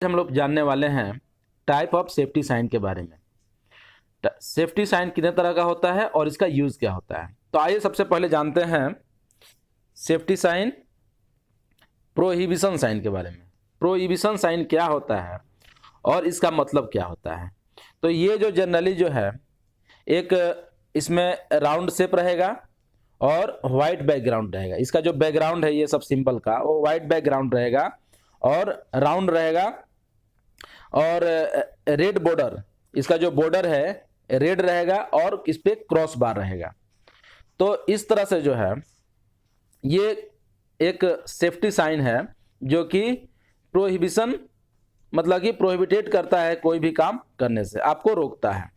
हम लोग जानने वाले हैं टाइप ऑफ सेफ्टी साइन के बारे में। सेफ्टी साइन कितने तरह का होता है और इसका यूज क्या होता है। तो आइए सबसे पहले जानते हैं सेफ्टी साइन प्रोहिबिशन साइन के बारे में। प्रोहिबिशन साइन क्या होता है और इसका मतलब क्या होता है। तो ये जो जनरली जो है एक इसमें राउंड शेप रहेगा और वाइट बैकग्राउंड रहेगा। इसका जो बैकग्राउंड है ये सब सिंबल का वो वाइट बैकग्राउंड रहेगा और राउंड रहेगा और रेड बॉर्डर, इसका जो बॉर्डर है रेड रहेगा और इस पे क्रॉस बार रहेगा। तो इस तरह से जो है ये एक सेफ्टी साइन है जो कि प्रोहिबिशन मतलब कि प्रोहिबिटेड करता है, कोई भी काम करने से आपको रोकता है।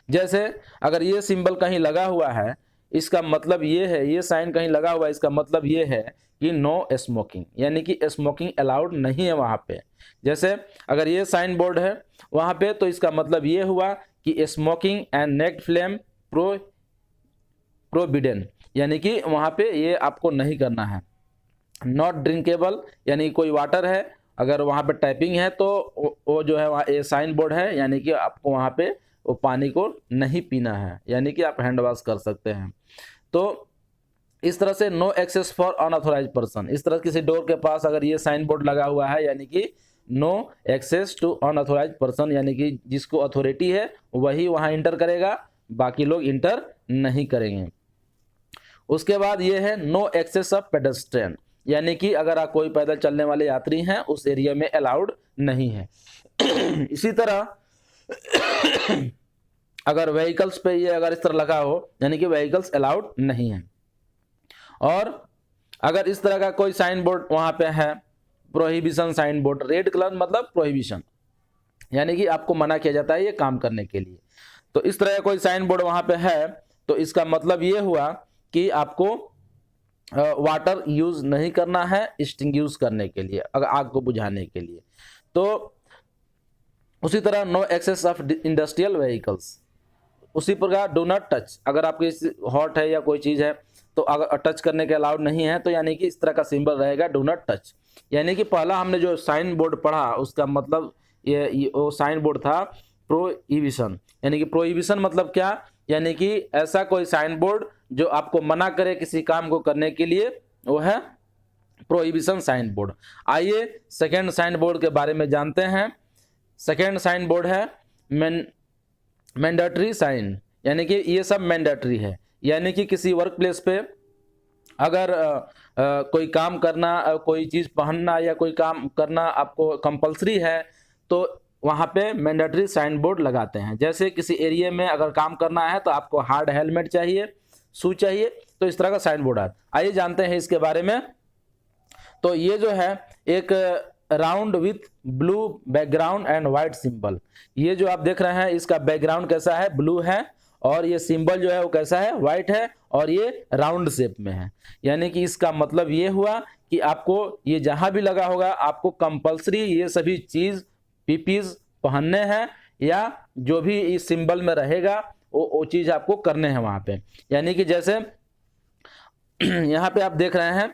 जैसे अगर ये सिंबल कहीं लगा हुआ है इसका मतलब ये है, ये साइन कहीं लगा हुआ है इसका मतलब ये है कि नो स्मोकिंग, यानी कि स्मोकिंग अलाउड नहीं है वहाँ पे। जैसे अगर ये साइन बोर्ड है वहाँ पे तो इसका मतलब ये हुआ कि स्मोकिंग एंड नेक्ड फ्लेम प्रोबिडेन, यानी कि वहाँ पे ये आपको नहीं करना है। नॉट ड्रिंकेबल, यानी कोई वाटर है अगर वहाँ पे टाइपिंग है तो वो जो है वहाँ ये साइन बोर्ड है, यानी कि आपको वहाँ पे वो पानी को नहीं पीना है, यानी कि आप हैंड वॉश कर सकते हैं। तो इस तरह से no access for unauthorise person, इस तरह किसी डोर के पास अगर ये साइन बोर्ड लगा हुआ है यानी कि no access to unauthorise person, यानी कि जिसको अथॉरिटी है वही वहाँ इंटर करेगा, बाकी लोग इंटर नहीं करेंगे। उसके बाद ये है नो एक्सेस ऑफ पेडेस्ट्रियन, यानी कि अगर कोई पैदल चलने वाले यात्री हैं उस एरिया में अलाउड नहीं है। इसी तरह अगर व्हीकल्स पे ये अगर इस तरह लगा हो यानी कि व्हीकल्स अलाउड नहीं है। और अगर इस तरह का कोई साइन बोर्ड वहां पे है prohibition sign board, red colour मतलब प्रोहिबिशन, यानी कि आपको मना किया जाता है ये काम करने के लिए। तो इस तरह का कोई साइन बोर्ड वहां पे है तो इसका मतलब ये हुआ कि आपको वाटर यूज नहीं करना है एक्सटिंग्विश करने के लिए, अगर आग को बुझाने के लिए। तो उसी तरह no access of industrial vehicles, उसी प्रकार डू नॉट टच, अगर आपकी हॉट है या कोई चीज़ है तो अगर टच करने के अलाउड नहीं है तो यानी कि इस तरह का सिंबल रहेगा डू नॉट टच। यानी कि पहला हमने जो साइन बोर्ड पढ़ा उसका मतलब ये वो साइन बोर्ड था प्रोहिबिशन, यानी कि प्रोहिबिशन मतलब क्या, यानी कि ऐसा कोई साइन बोर्ड जो आपको मना करे किसी काम को करने के लिए, वो है प्रोहिबिशन साइन बोर्ड। आइए सेकेंड साइन बोर्ड के बारे में जानते हैं। सेकेंड साइन बोर्ड है मैंडेटरी साइन, यानी कि ये सब मैंडेटरी है, यानी कि किसी वर्क प्लेस पे अगर कोई काम करना, कोई चीज़ पहनना या कोई काम करना आपको कंपलसरी है तो वहाँ पे मैंडेटरी साइन बोर्ड लगाते हैं। जैसे किसी एरिया में अगर काम करना है तो आपको हार्ड हेलमेट चाहिए, शू चाहिए, तो इस तरह का साइन बोर्ड है। आइए जानते हैं इसके बारे में। तो ये जो है एक round with blue background and white symbol, ये जो आप देख रहे हैं इसका बैकग्राउंड कैसा है, ब्लू है, और ये सिंबल जो है वो कैसा है, व्हाइट है, और ये राउंड शेप में है। यानी कि इसका मतलब ये हुआ कि आपको ये जहां भी लगा होगा आपको कंपलसरी ये सभी चीज पीपीज पहनने हैं, या जो भी इस सिंबल में रहेगा वो चीज आपको करने हैं वहां पे। यानी कि जैसे यहाँ पे आप देख रहे हैं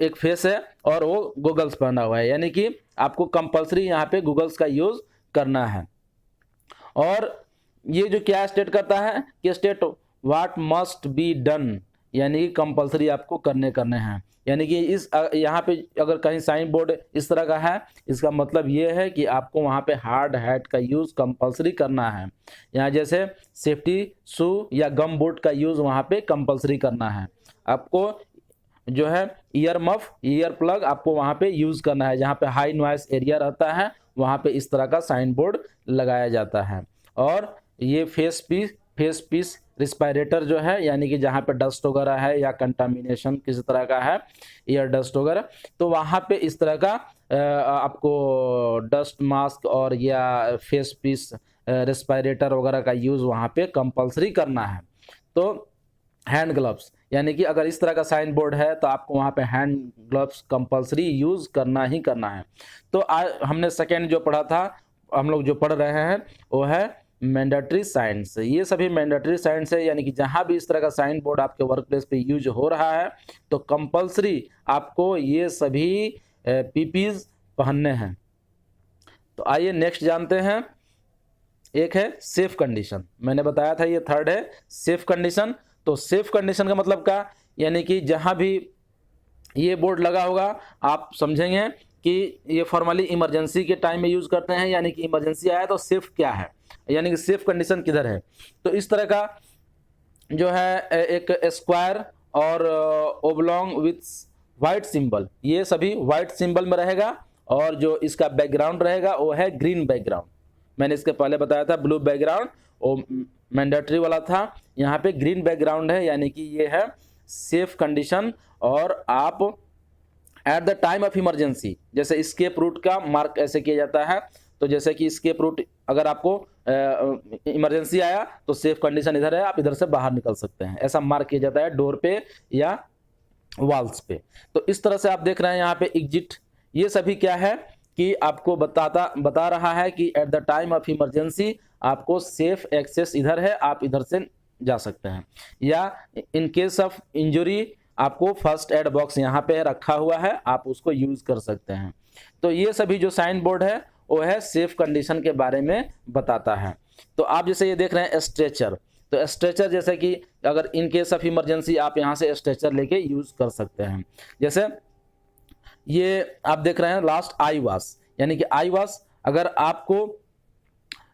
एक फेस है और वो गूगल्स पहना हुआ है, यानी कि आपको कंपलसरी यहाँ पे गूगल्स का यूज करना है। और ये जो क्या स्टेट करता है कि state what must be done, यानी कि कंपलसरी आपको करने हैं। यानी कि इस यहाँ पे अगर कहीं साइन बोर्ड इस तरह का है इसका मतलब ये है कि आपको वहाँ पे हार्ड हैट का यूज कंपलसरी करना है। यहाँ जैसे सेफ्टी शू या गम बूट का यूज वहाँ पे कंपलसरी करना है। आपको जो है ईयर मफ, ईयर प्लग आपको वहाँ पे यूज करना है। जहाँ पे हाई नॉइस एरिया रहता है वहाँ पे इस तरह का साइन बोर्ड लगाया जाता है। और ये फेस पीस रिस्पायरेटर जो है, यानी कि जहाँ पे डस्ट वगैरह है या कंटामिनेशन किसी तरह का है, एयर डस्ट वगैरह, तो वहाँ पे इस तरह का आपको डस्ट मास्क और या फेस पीस रिस्पायरेटर वगैरह का यूज़ वहाँ पे कंपलसरी करना है। तो हैंड ग्लव्स, यानी कि अगर इस तरह का साइन बोर्ड है तो आपको वहाँ पे हैंड ग्लव्स कंपलसरी यूज़ करना ही करना है। तो आज हमने सेकेंड जो पढ़ा था, हम लोग जो पढ़ रहे हैं वो है मैंडेटरी साइंस। ये सभी मैंडेटरी साइंस है, यानी कि जहाँ भी इस तरह का साइन बोर्ड आपके वर्क प्लेस पे यूज हो रहा है तो कंपलसरी आपको ये सभी पीपीज पहनने हैं। तो आइए नेक्स्ट जानते हैं। एक है सेफ कंडीशन, मैंने बताया था ये थर्ड है सेफ कंडीशन। तो सेफ कंडीशन का मतलब क्या, यानी कि जहां भी ये बोर्ड लगा होगा आप समझेंगे कि ये फॉर्मली इमरजेंसी के टाइम में यूज करते हैं, यानी कि इमरजेंसी आया तो सेफ क्या है, यानी कि सेफ कंडीशन किधर है। तो इस तरह का जो है एक स्क्वायर और ओब्लॉन्ग विथ वाइट सिंबल, ये सभी वाइट सिंबल में रहेगा, और जो इसका बैकग्राउंड रहेगा वो है ग्रीन बैकग्राउंड। मैंने इसके पहले बताया था ब्लू बैकग्राउंड वो मैंडेटरी वाला था, यहाँ पे ग्रीन बैकग्राउंड है, यानी कि ये है सेफ कंडीशन। और आप at the time of emergency, जैसे स्केप रूट का मार्क ऐसे किया जाता है, तो जैसे कि स्केप रूट अगर आपको इमरजेंसी आया तो सेफ कंडीशन इधर है, आप इधर से बाहर निकल सकते हैं, ऐसा मार्क किया जाता है डोर पे या वॉल्स पे। तो इस तरह से आप देख रहे हैं यहाँ पे एग्जिट, ये सभी क्या है कि आपको बता रहा है कि at the time of emergency आपको सेफ एक्सेस इधर है, आप इधर से जा सकते हैं, या इन केस ऑफ इंजरी आपको फर्स्ट एड बॉक्स यहाँ पे रखा हुआ है, आप उसको यूज कर सकते हैं। तो ये सभी जो साइन बोर्ड है वो है सेफ कंडीशन के बारे में बताता है। तो आप जैसे ये देख रहे हैं स्ट्रेचर, तो स्ट्रेचर जैसे कि अगर इन केस ऑफ इमरजेंसी आप यहाँ से स्ट्रेचर लेके यूज कर सकते हैं। जैसे ये आप देख रहे हैं लास्ट आई वॉश, यानी कि आई वॉश अगर आपको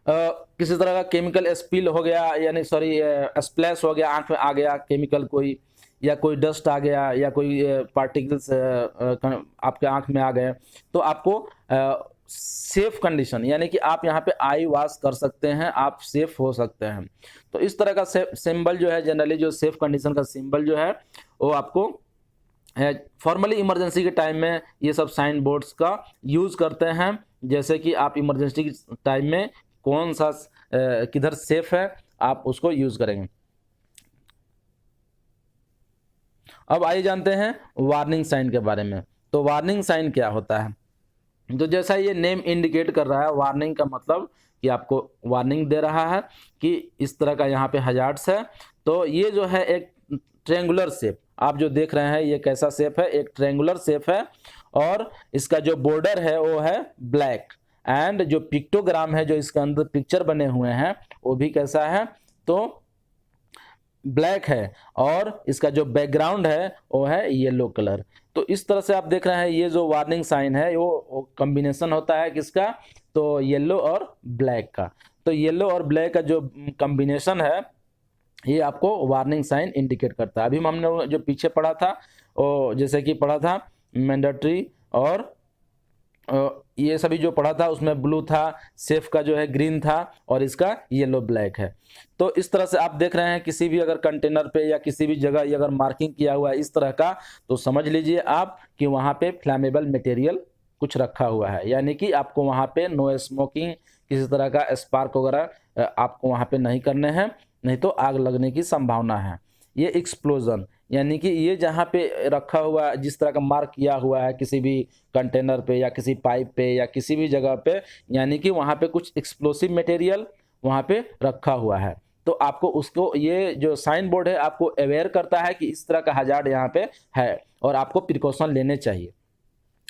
किसी तरह का केमिकल स्पिल हो गया, यानी सॉरी स्प्लैश हो गया, आंख में आ गया केमिकल कोई, या कोई डस्ट आ गया, या कोई पार्टिकल्स आपके आंख में आ गए, तो आपको सेफ कंडीशन, यानी कि आप यहाँ पे आई वॉश कर सकते हैं, आप सेफ हो सकते हैं। तो इस तरह का सिंबल जो है जनरली जो सेफ कंडीशन का सिंबल जो है वो आपको फॉर्मली इमरजेंसी के टाइम में ये सब साइन बोर्ड्स का यूज करते हैं। जैसे कि आप इमरजेंसी के टाइम में कौन सा किधर सेफ है आप उसको यूज करेंगे। अब आइए जानते हैं वार्निंग साइन के बारे में। तो वार्निंग साइन क्या होता है, तो जैसा ये नेम इंडिकेट कर रहा है, वार्निंग का मतलब कि आपको वार्निंग दे रहा है कि इस तरह का यहाँ पे हजार्ड्स है। तो ये जो है एक ट्रेंगुलर शेप, आप जो देख रहे हैं ये कैसा शेप है, एक ट्रेंगुलर शेप है, और इसका जो बॉर्डर है वो है ब्लैक, एंड जो पिक्टोग्राम है जो इसके अंदर पिक्चर बने हुए हैं वो भी कैसा है, तो ब्लैक है, और इसका जो बैकग्राउंड है वो है येलो कलर। तो इस तरह से आप देख रहे हैं ये जो वार्निंग साइन है वो कॉम्बिनेशन होता है किसका, तो येलो और ब्लैक का। तो येलो और ब्लैक का जो कॉम्बिनेशन है ये आपको वार्निंग साइन इंडिकेट करता है। अभी हमने जो पीछे पढ़ा था वो जैसे कि पढ़ा था मैंडेटरी, और ये सभी जो पढ़ा था उसमें ब्लू था, सेफ का जो है ग्रीन था, और इसका येलो ब्लैक है। तो इस तरह से आप देख रहे हैं किसी भी अगर कंटेनर पे या किसी भी जगह ये अगर मार्किंग किया हुआ है इस तरह का, तो समझ लीजिए आप कि वहाँ पे फ्लैमेबल मटेरियल कुछ रखा हुआ है, यानी कि आपको वहाँ पे नो स्मोकिंग, किसी तरह का स्पार्क वगैरह आपको वहाँ पे नहीं करने हैं, नहीं तो आग लगने की संभावना है। ये एक्सप्लोजन, यानी कि ये जहाँ पे रखा हुआ जिस तरह का मार्क किया हुआ है किसी भी कंटेनर पे या किसी पाइप पे या किसी भी जगह पे, यानी कि वहाँ पे कुछ एक्सप्लोसिव मटेरियल वहाँ पे रखा हुआ है। तो आपको उसको ये जो साइन बोर्ड है आपको अवेयर करता है कि इस तरह का हजार्ड यहाँ पे है और आपको प्रिकॉशन लेने चाहिए।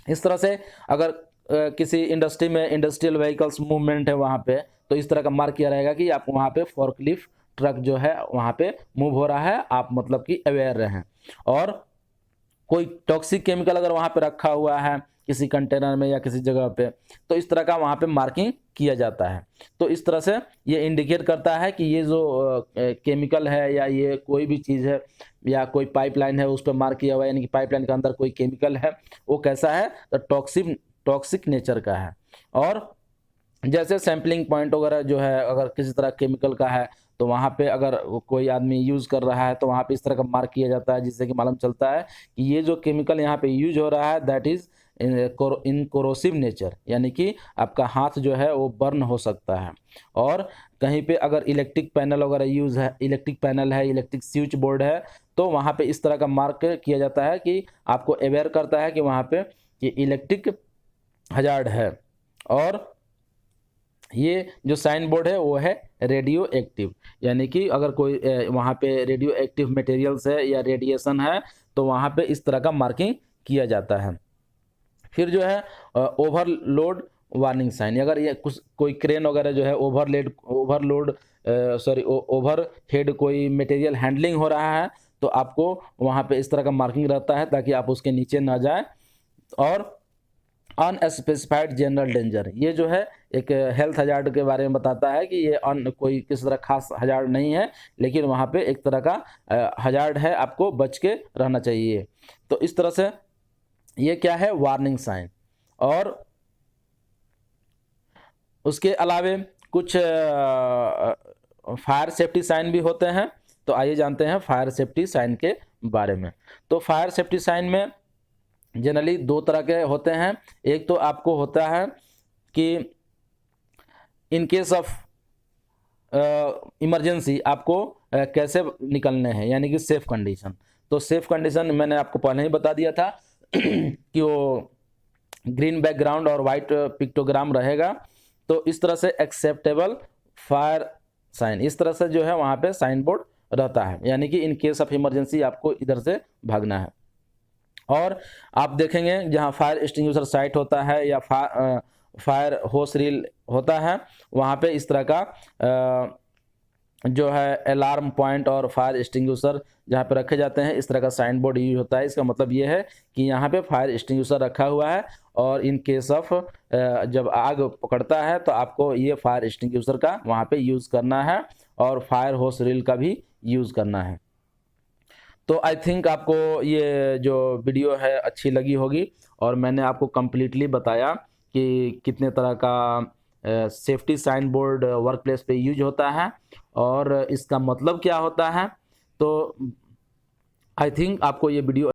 इस तरह से अगर किसी इंडस्ट्री में इंडस्ट्रियल व्हीकल्स मूवमेंट है वहाँ पे, तो इस तरह का मार्क किया रहेगा कि आप वहाँ पे फोर्कलिफ्ट ट्रक जो है वहाँ पे मूव हो रहा है, आप मतलब कि अवेयर रहें। और कोई टॉक्सिक केमिकल अगर वहाँ पे रखा हुआ है किसी कंटेनर में या किसी जगह पे, तो इस तरह का वहाँ पे मार्किंग किया जाता है। तो इस तरह से ये इंडिकेट करता है कि ये जो केमिकल है या ये कोई भी चीज़ है या कोई पाइपलाइन है उस पर मार्क किया हुआ है, यानी कि पाइपलाइन के अंदर कोई केमिकल है वो कैसा है, तो टॉक्सिक नेचर का है। और जैसे सैम्पलिंग पॉइंट वगैरह जो है अगर किसी तरह केमिकल का है तो वहाँ पे अगर कोई आदमी यूज़ कर रहा है तो वहाँ पे इस तरह का मार्क किया जाता है, जिससे कि मालूम चलता है कि ये जो केमिकल यहाँ पे यूज हो रहा है that is in corrosive nature, यानी कि आपका हाथ जो है वो बर्न हो सकता है। और कहीं पे अगर इलेक्ट्रिक पैनल वगैरह यूज़ है, इलेक्ट्रिक पैनल है, इलेक्ट्रिक स्विच बोर्ड है, तो वहाँ पे इस तरह का मार्क किया जाता है कि आपको अवेयर करता है कि वहाँ पे ये इलेक्ट्रिक हजार्ड है। और ये जो साइन बोर्ड है वो है रेडियो एक्टिव, यानी कि अगर कोई वहाँ पे रेडियो एक्टिव मटेरियल्स है या रेडिएशन है तो वहाँ पे इस तरह का मार्किंग किया जाता है। फिर जो है ओवरलोड वार्निंग साइन। अगर ये कुछ कोई क्रेन वगैरह जो है ओवर हेड कोई मटेरियल हैंडलिंग हो रहा है तो आपको वहाँ पे इस तरह का मार्किंग रहता है ताकि आप उसके नीचे ना जाए। और अनस्पेसिफाइड जनरल डेंजर, ये जो है एक हेल्थ हजार्ड के बारे में बताता है कि ये कोई किसी तरह खास हजार्ड नहीं है, लेकिन वहाँ पे एक तरह का हजार्ड है, आपको बच के रहना चाहिए। तो इस तरह से ये क्या है, वार्निंग साइन। और उसके अलावे कुछ फायर सेफ्टी साइन भी होते हैं। तो आइए जानते हैं फायर सेफ्टी साइन के बारे में। तो फायर सेफ्टी साइन में जनरली दो तरह के होते हैं। एक तो आपको होता है कि इन केस ऑफ इमरजेंसी आपको कैसे निकलने हैं, यानी कि सेफ कंडीशन। तो सेफ कंडीशन मैंने आपको पहले ही बता दिया था कि वो ग्रीन बैकग्राउंड और वाइट पिक्टोग्राम रहेगा। तो इस तरह से एक्सेप्टेबल फायर साइन, इस तरह से जो है वहाँ पे साइन बोर्ड रहता है, यानी कि इन केस ऑफ इमरजेंसी आपको इधर से भागना है। और आप देखेंगे जहाँ फायर एक्सटिंग्विशर साइट होता है या फायर होस रील होता है, वहाँ पे इस तरह का जो है अलार्म पॉइंट और फायर एक्सटिंग्विशर जहाँ पे रखे जाते हैं, इस तरह का साइन बोर्ड यूज होता है। इसका मतलब ये है कि यहाँ पे फायर एक्सटिंग्विशर रखा हुआ है और इन केस ऑफ जब आग पकड़ता है तो आपको ये फायर एक्सटिंग्विशर का वहाँ पे यूज़ करना है और फायर होस रील का भी यूज़ करना है। तो आई थिंक आपको ये जो वीडियो है अच्छी लगी होगी और मैंने आपको कम्प्लीटली बताया कि कितने तरह का safety sign board work place पे यूज होता है और इसका मतलब क्या होता है। तो आई थिंक आपको ये वीडियो